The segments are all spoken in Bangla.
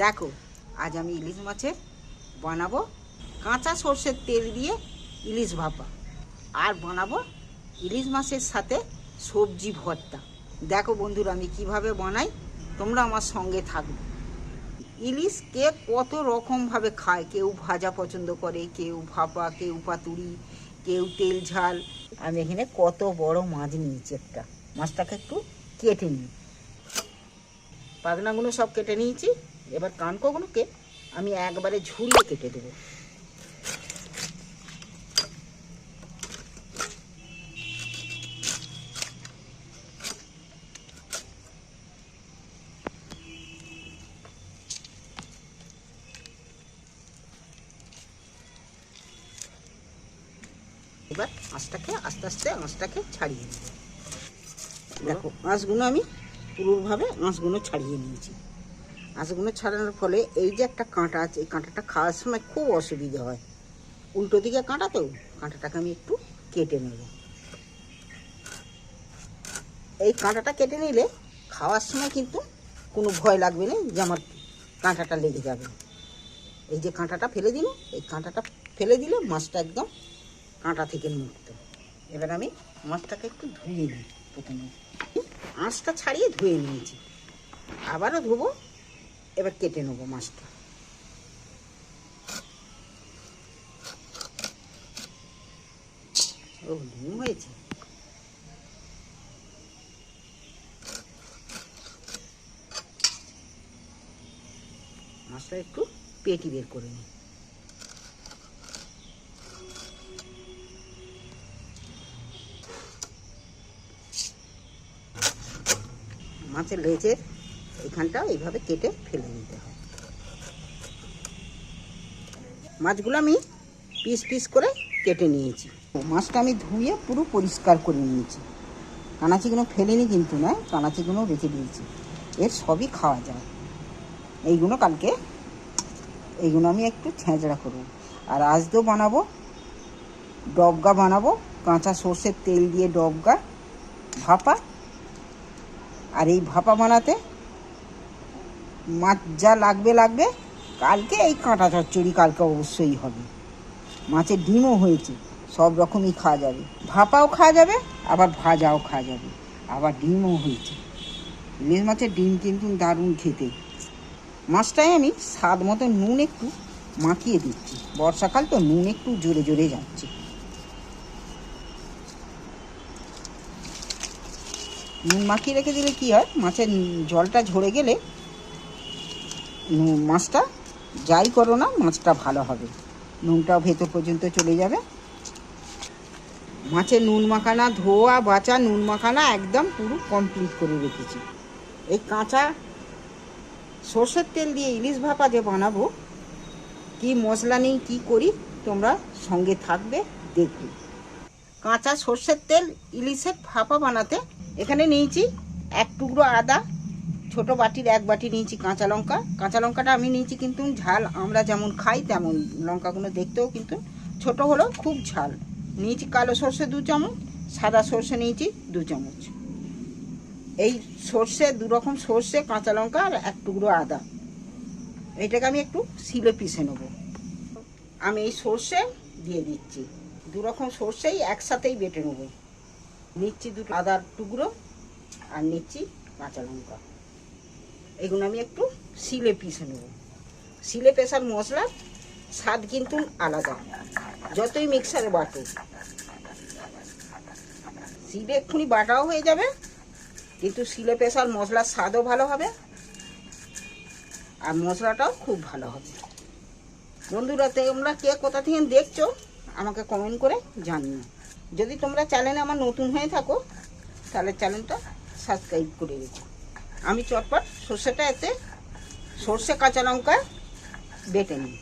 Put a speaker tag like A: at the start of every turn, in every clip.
A: দেখো আজ আমি ইলিশ মাছের বানাবো কাঁচা সর্ষের তেল দিয়ে ইলিশ ভাপা, আর বানাবো ইলিশ মাছের সাথে সবজি ভর্তা। দেখো বন্ধুরা আমি কিভাবে বানাই, তোমরা আমার সঙ্গে থাকবে। ইলিশ কে কত রকমভাবে খায়, কেউ ভাজা পছন্দ করে, কেউ ভাপা, কেউ পাতুরি, কেউ তেল ঝাল। আমি এখানে কত বড় মাছ নিয়েছি, একটা মাছটাকে একটু কেটে নিই। পাখনাগুলো সব কেটে নিয়েছি, এবার কানকোগুলোকে আমি একবারে ঝুরিয়ে কেটে দেবো। এবার আঁচটাকে আস্তে আস্তে আঁচটাকে ছাড়িয়ে নেব। দেখো আঁচগুলো আমি পুরোভাবে আঁচগুলো ছাড়িয়ে নিয়েছি। আঁচগুলো ছাড়ানোর ফলে এই যে একটা কাঁটা আছে, এই কাঁটাটা খাওয়ার সময় খুব অসুবিধা হয়, উল্টো দিকে কাঁটা, তো কাঁটাটাকে আমি একটু কেটে নেব। এই কাঁটাটা কেটে নিলে খাওয়ার সময় কিন্তু কোনো ভয় লাগবে না যে আমার কাঁটাটা লেগে যাবে। এই যে কাঁটাটা ফেলে দিল, এই কাঁটাটা ফেলে দিলে মাছটা একদম কাঁটা থেকে মুক্ত। এবার আমি মাছটাকে একটু ধুয়ে নিই। প্রথমে আঁচটা ছাড়িয়ে ধুয়ে নিয়েছি, আবারও ধুবো। এবার কেটে নেবো মাছটা। ও ডিম হয়েছে। মাছটা একটু পেটি বের করে নিই। মাছের লেজের এখানটা এইভাবে কেটে ফেলে দিতে হয়। মাছগুলো আমি পিস পিস করে কেটে নিয়েছি। মাছটা আমি ধুয়ে পুরো পরিষ্কার করে নিয়েছি। কানাচিগুলো ফেলিনি কিন্তু, নয়, কানাচিগুলো রেখে দিয়েছি। এর সবই খাওয়া যায়। এইগুলো কালকে এইগুলো আমি একটু ছেঁচড়া করব। আর আজ তো বানাবো ডবগা, বানাবো কাঁচা সর্ষের তেল দিয়ে ডবগা ভাপা। আর এই ভাপা বানাতে মাছ যা লাগবে, কালকে এই কাঁটা চচ্চড়ি কালকে অবশ্যই হবে। মাছের ডিমও হয়েছে, সব রকমই খাওয়া যাবে। ভাপাও খাওয়া যাবে, আবার ভাজাও খাওয়া যাবে, আবার ডিমও হয়েছে। ইলিশ মাছের ডিম কিন্তু দারুণ খেতে। মাছটায় আমি স্বাদ মতো নুন একটু মাখিয়ে দিচ্ছি। বর্ষাকাল তো নুন একটু জোরে জোরে যাচ্ছে। নুন মাখিয়ে রেখে দিলে কি হয়, মাছের জলটা ঝরে গেলে মাছটা যাই করো না, মাছটা ভালো হবে। নুনটাও ভেতর পর্যন্ত চলে যাবে। মাছের নুন মাখানা, ধোয়া বাছা নুন মাখানা একদম পুরো কমপ্লিট করে রেখেছি। এই কাঁচা সর্ষের তেল দিয়ে ইলিশ ভাপা যে বানাবো, কি মশলা নেই কি করি, তোমরা সঙ্গে থাকবে, দেখবে। কাঁচা সর্ষের তেল ইলিশের ভাপা বানাতে এখানে নিয়েছি এক টুকরো আদা, ছোটো বাটির এক বাটি নিয়েছি কাঁচা লঙ্কা। কাঁচা লঙ্কাটা আমি নিয়েছি কিন্তু ঝাল আমরা যেমন খাই তেমন, লঙ্কাগুলো দেখতেও কিন্তু ছোট হলেও খুব ঝাল। নিয়েছি কালো সর্ষে 2 চামচ, সাদা সর্ষে নিয়েছি 2 চামচ। এই সর্ষে 2 রকম সর্ষে, কাঁচা লঙ্কা আর এক টুকরো আদা, এইটাকে আমি একটু শিলে পিষে নেব। আমি এই সর্ষে দিয়ে দিচ্ছি, 2 রকম সর্ষেই একসাথেই বেটে নেব। নিচ্ছি 2 আদার টুকরো আর নিচ্ছি কাঁচা লঙ্কা। এগুলো আমি একটু শিলে পিষে নেব। শিলে পেশার মশলার স্বাদ কিন্তু আলাদা, যতই মিক্সারে বাটো। শিলে এক্ষুনি বাটাও হয়ে যাবে, কিন্তু শিলে পেশার মশলার স্বাদও ভালো হবে, আর মশলাটাও খুব ভালো হবে। বন্ধুরা তোমরা কে কোথা থেকে দেখছো আমাকে কমেন্ট করে জানিও। যদি তোমরা চ্যানেলে আমার নতুন হয়ে থাকো তাহলে চ্যানেলটা সাবস্ক্রাইব করে রেখো। আমি চটপট সর্ষেটা এতে সর্ষে কাঁচা লঙ্কা বেটে নিই।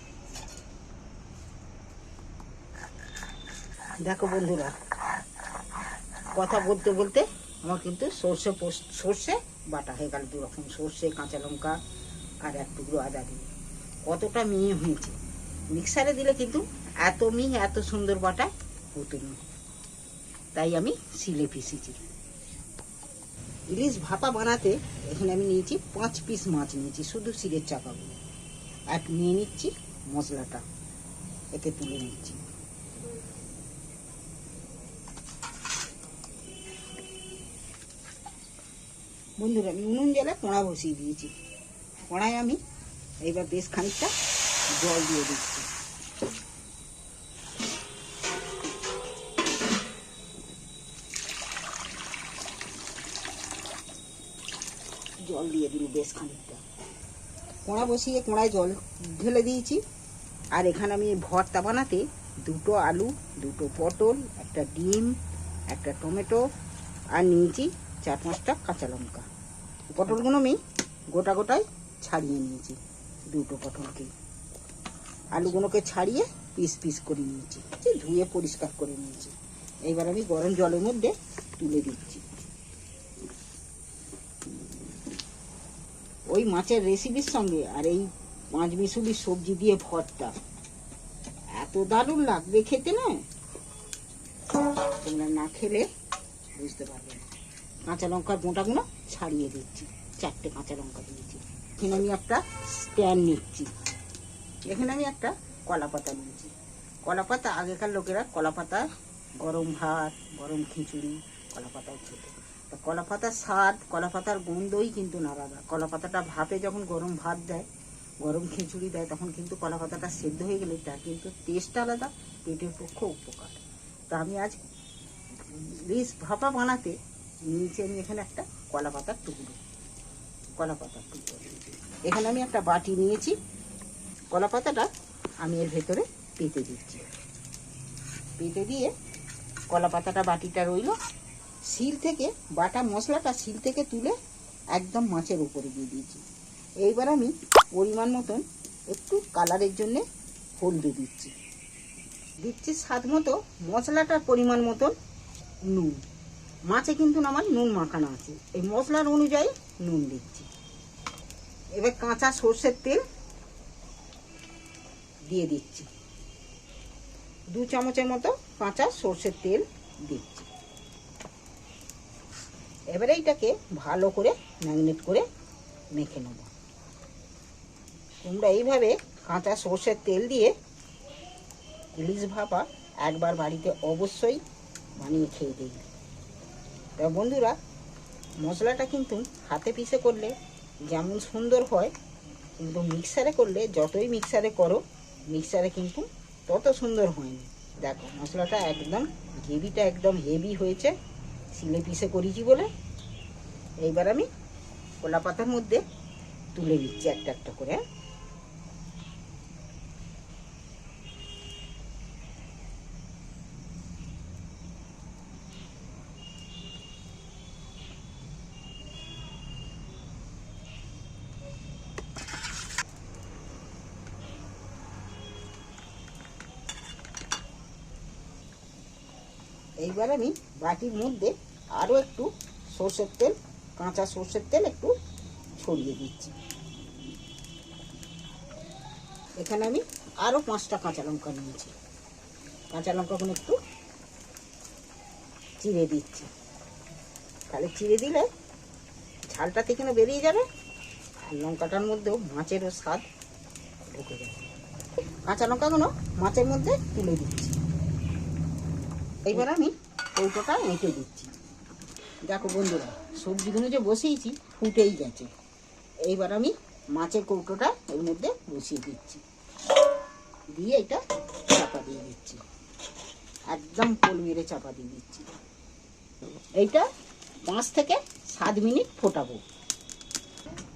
A: দেখো বন্ধুরা, কথা বলতে বলতে আমার কিন্তু সর্ষে বাটা হয়ে গেল। 2 রকম সর্ষে, কাঁচা লঙ্কা আর এক টুকরো আদা দিয়ে কতটা মিহি হয়েছে। মিক্সারে দিলে কিন্তু এত মিহি, এত সুন্দর বাটা হতো না, তাই আমি শিলে পিষেছি। ইলিশ ভাপা বানাতে এখানে আমি নিয়েছি 5 পিস মাছ নিয়েছি, শুধু শিলের চাকাগুলো। এক নিয়ে নিচ্ছি মশলাটা, একে তুলে নিচ্ছি। বন্ধুরা আমি উনুন জ্বালায় কড়া বসিয়ে দিয়েছি। কড়ায় আমি এইবার বেশ খানিকটা জল দিয়ে দিচ্ছি। জল দিয়ে দিল বেশ খানিকটা। কড়া বসিয়ে কড়ায় জল ঢেলে দিয়েছি। আর এখানে আমি ভর্তা বানাতে দুটো আলু, দুটো পটল, একটা ডিম, একটা টমেটো আর নিয়েছি 4-5টা কাঁচা লঙ্কা। পটলগুলো আমি গোটা গোটায় ছাড়িয়ে নিয়েছি, দুটো পটলকে। আলুগুলোকে ছাড়িয়ে পিস পিস করে নিয়েছি, ধুয়ে পরিষ্কার করে নিয়েছি। এইবার আমি গরম জলের মধ্যে তুলে দিচ্ছি। ওই মাছের রেসিপির সঙ্গে আর এই পাঁচমিশুলি সবজি দিয়ে ভর্তা এত দারুণ লাগবে খেতে, না তোমরা না খেলে বুঝতে পারবে না। কাঁচা লঙ্কার বোঁটাগুলো ছাড়িয়ে দিচ্ছি, 4টে কাঁচা লঙ্কা দিয়েছি। এখানে আমি একটা স্ট্যান্ড নিচ্ছি। এখানে আমি একটা কলা পাতা নিয়েছি। কলা পাতা, আগেকার লোকেরা কলা পাতা গরম ভাত, গরম খিচুড়ি কলা পাতায় খেত। তা কলা পাতার স্বাদ, কলা পাতার গন্ধই কিন্তু আলাদা। কলা পাতাটা ভাপে যখন গরম ভাত দেয়, গরম খিচুড়ি দেয়, তখন কিন্তু কলা পাতাটা সেদ্ধ হয়ে গেলে তার কিন্তু টেস্ট আলাদা, পেটের পক্ষে উপকার। তা আমি আজ ইলিশ ভাপা বানাতে নিয়েছি আমি এখানে একটা কলা পাতার টুকরো। কলা পাতার টুকরো এখানে আমি একটা বাটি নিয়েছি। কলা পাতাটা আমি এর ভেতরে পেতে দিচ্ছি। পেতে দিয়ে কলা পাতাটা বাটিটা রইল। শিল থেকে বাটা মশলাটা শিল থেকে তুলে একদম মাছের উপরে দিয়ে দিয়েছি। এইবার আমি পরিমাণ মতন একটু কালারের জন্যে হলদি দিচ্ছি। দিচ্ছি স্বাদ মতো, মশলাটার পরিমাণ মতন নুন। মাছে কিন্তু আমার নুন মাখানো আছে, এই মশলার অনুযায়ী নুন দিচ্ছি। এবার কাঁচা সর্ষের তেল দিয়ে দিচ্ছি, 2 চামচের মতো কাঁচা সর্ষের তেল দিচ্ছি। এবারে এইটাকে ভালো করে ম্যারিনেট করে মেখে নেব। তোমরা এইভাবে কাঁচা সর্ষের তেল দিয়ে ইলিশ ভাপা একবার বাড়িতে অবশ্যই বানিয়ে খেয়ে দেখবে। তা বন্ধুরা, মশলাটা কিন্তু হাতে পিষে করলে যেমন সুন্দর হয়, কিন্তু মিক্সারে করলে, যতই মিক্সারে করো, মিক্সারে কিন্তু তত সুন্দর হয়নি। দেখো মশলাটা একদম, গ্রেভিটা একদম হেভি হয়েছে, শিলে পিষে করেছি বলে। এইবার আমি কলা পাতার মধ্যে তুলে দিচ্ছি একটা একটা করে। এইবার আমি বাটির মধ্যে আরও একটু সর্ষের তেল, কাঁচা সর্ষের তেল একটু ছড়িয়ে দিচ্ছি। এখানে আমি আরও 5টা কাঁচা লঙ্কা নিয়েছি। কাঁচা লঙ্কাগুলো একটু চিড়ে দিচ্ছি। তাহলে চিড়ে দিলে ঝালটা থেকে বেরিয়ে যাবে, আর লঙ্কাটার মধ্যেও মাছেরও স্বাদ ঢুকে যাবে। কাঁচা লঙ্কাগুলো মাছের মধ্যে তুলে দিচ্ছি। এইবার আমি কৌটোটা এঁটে দিচ্ছি। দেখো বন্ধুরা, সবজিগুলো যে বসিয়েছি ফুটেই গেছে। এইবার আমি মাছের কৌটোটা এর মধ্যে বসিয়ে দিচ্ছি, দিয়ে এটা চাপা দিয়ে দিচ্ছি, একদম পোল মেরে চাপা দিয়ে দিচ্ছি। এইটা 5 থেকে 7 মিনিট ফোটাবো।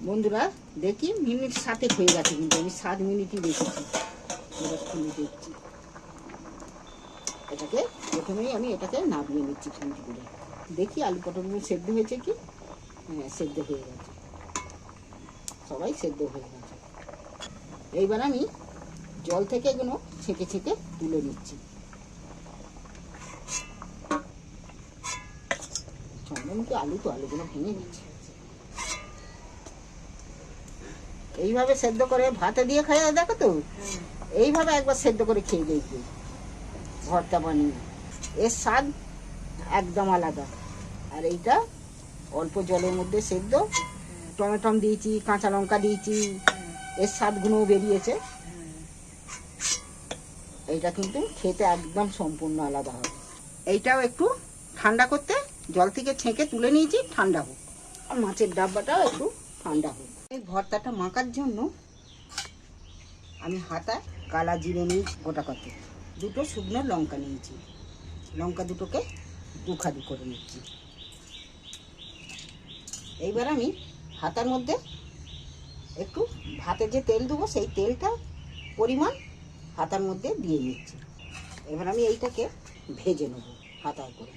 A: বন্ধুরা দেখি মিনিট 7 হয়ে গেছে, কিন্তু আমি 7 মিনিটই রেখেছি। এবার খুলে দিচ্ছি। এটাকে প্রথমেই আমি এটাকে নামিয়ে নিচ্ছি খানিক করে। দেখি আলু পটলগুলো সেদ্ধ হয়েছে কি। হ্যাঁ, সেদ্ধ হয়ে গেছে, সবাই সেদ্ধ হয়ে গেছে। এইবার আমি জল থেকে এগুলো ছেঁকে ছেঁকে তুলে নিচ্ছি। চন্দনকে আলু তো, আলুগুলো ভেঙে দিচ্ছি। এইভাবে সেদ্ধ করে ভাতে দিয়ে খাইয়ে দেখো তো, এইভাবে একবার সেদ্ধ করে খেয়ে দেখবে ভর্তা বানিয়ে, এর স্বাদ একদম আলাদা। আর এইটা অল্প জলের মধ্যে সেদ্ধ, টমেটো দিয়েছি, কাঁচা লঙ্কা দিয়েছি, এর স্বাদগুলোও বেরিয়েছে। এইটা কিন্তু খেতে একদম সম্পূর্ণ আলাদা হবে। এইটাও একটু ঠান্ডা করতে জল থেকে ছেঁকে তুলে নিয়েছি, ঠান্ডা হোক। আর মাছের ডাব্বাটাও একটু ঠান্ডা হোক। এই ভর্তাটা মাখার জন্য আমি হাতায় কালা জিরে নিয়েছি গোটা কত, দুটো শুকনো লঙ্কা নিয়েছি, লঙ্কা দুটোকে দুখাদি করে নিচ্ছি। এইবার আমি হাতার মধ্যে একটু ভাতে যে তেল দেবো সেই তেলটা পরিমাণ হাতার মধ্যে দিয়ে নিচ্ছি। এবার আমি এইটাকে ভেজে নেব হাতায় করে।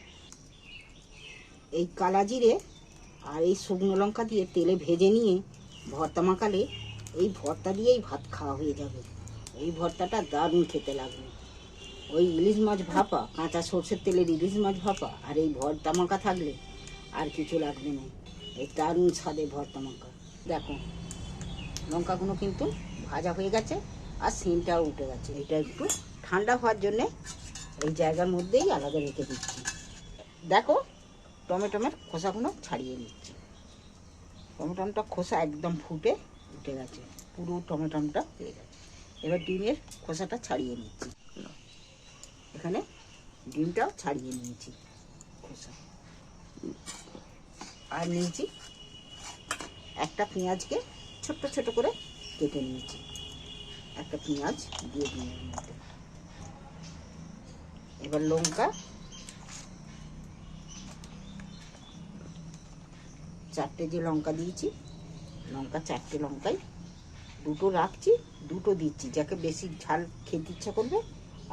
A: এই কালা জিরে আর এই শুকনো লঙ্কা দিয়ে তেলে ভেজে নিয়ে ভর্তা মাখালে এই ভর্তা দিয়েই ভাত খাওয়া হয়ে যাবে। এই ভর্তাটা দারুণ খেতে লাগবে। ওই ইলিশ মাছ ভাপা, কাঁচা সর্ষের তেলের ইলিশ মাছ ভাপা আর এই ভর্তা মাখা থাকলে আর কিছু লাগবে না। এই দারুণ স্বাদে ভর্তা মাখা। দেখো লঙ্কাগুলো কিন্তু ভাজা হয়ে গেছে আর সেন্টটাও উঠে গেছে। এটা একটু ঠান্ডা হওয়ার জন্যে এই জায়গার মধ্যেই আলাদা রেখে দিচ্ছি। দেখো টমেটোমের খোসাগুলো ছাড়িয়ে নিচ্ছি। টমেটোটা খোসা একদম ফুটে উঠে গেছে, পুরো টমেটোটা হয়ে গেছে। এবার ডিমের খোসাটা ছাড়িয়ে নিচ্ছি। এখানে ডিমটাও ছাড়িয়ে নিয়েছি খোসা। আর নিয়েছি একটা পেঁয়াজকে ছোট্ট ছোট করে কেটে নিয়েছি। একটা পেঁয়াজ দিয়ে ডিমের মধ্যে। এবার লঙ্কা চারটে যে লঙ্কা দিয়েছি, লঙ্কা চারটে লঙ্কাই দুটো রাখছি, দুটো দিচ্ছি। যাকে বেশি ঝাল খেতে ইচ্ছা করবে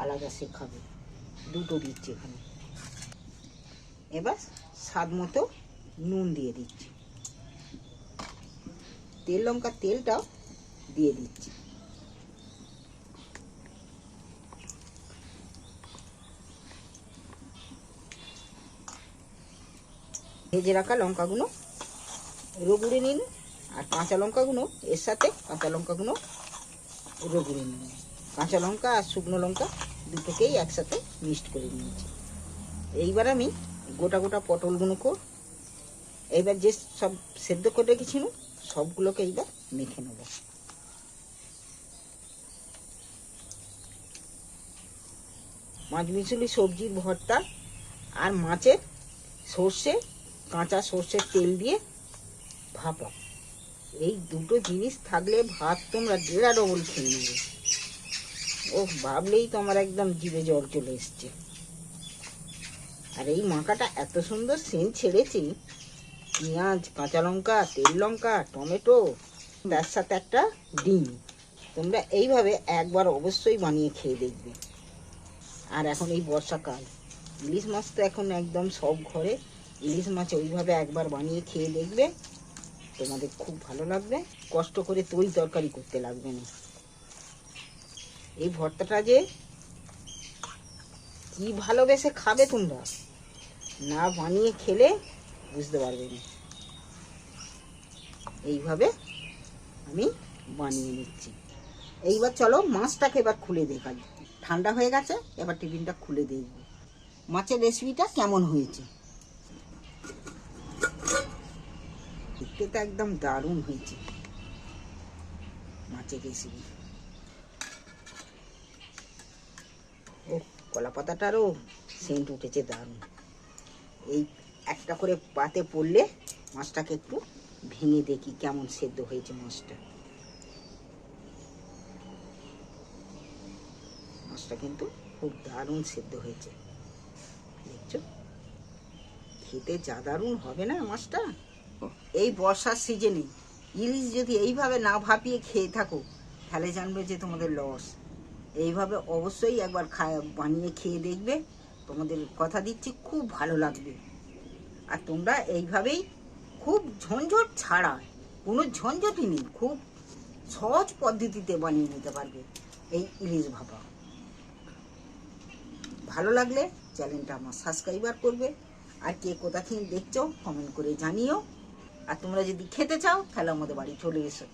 A: আলাদা সে খাবে, দুটো দিচ্ছি এখানে। এবার স্বাদ মতো নুন দিয়ে দিচ্ছি। তেল লঙ্কার তেলটাও দিয়ে দিচ্ছি। ভেজে রাখা লঙ্কাগুলো রগুড়ে নিন, আর কাঁচা লঙ্কাগুলো এর সাথে কাঁচা লঙ্কাগুলো রগুড়ে নিন। কাঁচা লঙ্কা আর শুকনো লঙ্কা দুটোকেই একসাথে মিক্সড করে নিয়েছি। এইবার আমি গোটা গোটা পটলগুলোকে এইবার যে সব সেদ্ধ করে রেখেছিল সবগুলোকে এইবার মেখে নেব। মাছ মিশুলি সবজির ভর্তা আর মাছের সর্ষে, কাঁচা সর্ষের তেল দিয়ে ভাপা, এই দুটো জিনিস থাকলে ভাত তোমরা ডেরা ডবল খেয়ে নেবে। ও ভাবলেই তো আমার একদম জিভে জল চলে এসছে। আর এই মাখাটা এত সুন্দর সেন্ট ছেড়েছে, পেঁয়াজ, কাঁচা লঙ্কা, তেল লঙ্কা, টমেটো, তার সাথে একটা ডিম। তোমরা এইভাবে একবার অবশ্যই বানিয়ে খেয়ে দেখবে। আর এখন এই বর্ষাকাল, ইলিশ মাছ তো এখন একদম সব ঘরে। ইলিশ মাছ ওইভাবে একবার বানিয়ে খেয়ে দেখবে, তোমাদের খুব ভালো লাগবে। কষ্ট করে তরকারি করতে লাগবে না। এই ভর্তাটা যে কি ভালোবেসে খাবে তোমরা, না বানিয়ে খেলে বুঝতে পারবে না। এইভাবে আমি বানিয়ে নিচ্ছি। এইবার চলো মাছটাকে এবার খুলে দেখাই। ঠান্ডা হয়ে গেছে, এবার টিফিনটা খুলে দেখব মাছের রেসিপিটা কেমন হয়েছে। দেখতে তো একদম দারুণ হয়েছে মাছের রেসিপি। ও কলা পাতাটারও সেন্ট উঠেছে দারুণ। এই একটা করে পাতে পড়লে মাছটাকে একটু ভেঙে দেখি কেমন সেদ্ধ হয়েছে মাছটা। মাছটা কিন্তু খুব দারুণ সেদ্ধ হয়েছে, দেখছো? খেতে যা দারুণ হবে না মাছটা। এই বর্ষার সিজনে ইলিশ যদি এইভাবে না ভাপিয়ে খেয়ে থাকো তাহলে জানবে যে তোমাদের লস। এইভাবে অবশ্যই একবার বানিয়ে খেয়ে দেখবে, তোমাদের কথা দিচ্ছি খুব ভালো লাগবে। আর তোমরা এইভাবেই খুব ঝঞ্ঝট ছাড়া, কোনো ঝঞ্ঝটই নেই, খুব সহজ পদ্ধতিতে বানিয়ে নিতে পারবে এই ইলিশ ভাপা। ভালো লাগলে চ্যানেলটা আমার সাবস্ক্রাইবার করবে। আর কে কোথা থেকে দেখছো কমেন্ট করে জানিও। আর তোমরা যদি খেতে চাও তাহলে আমাদের বাড়ি চলে এসো।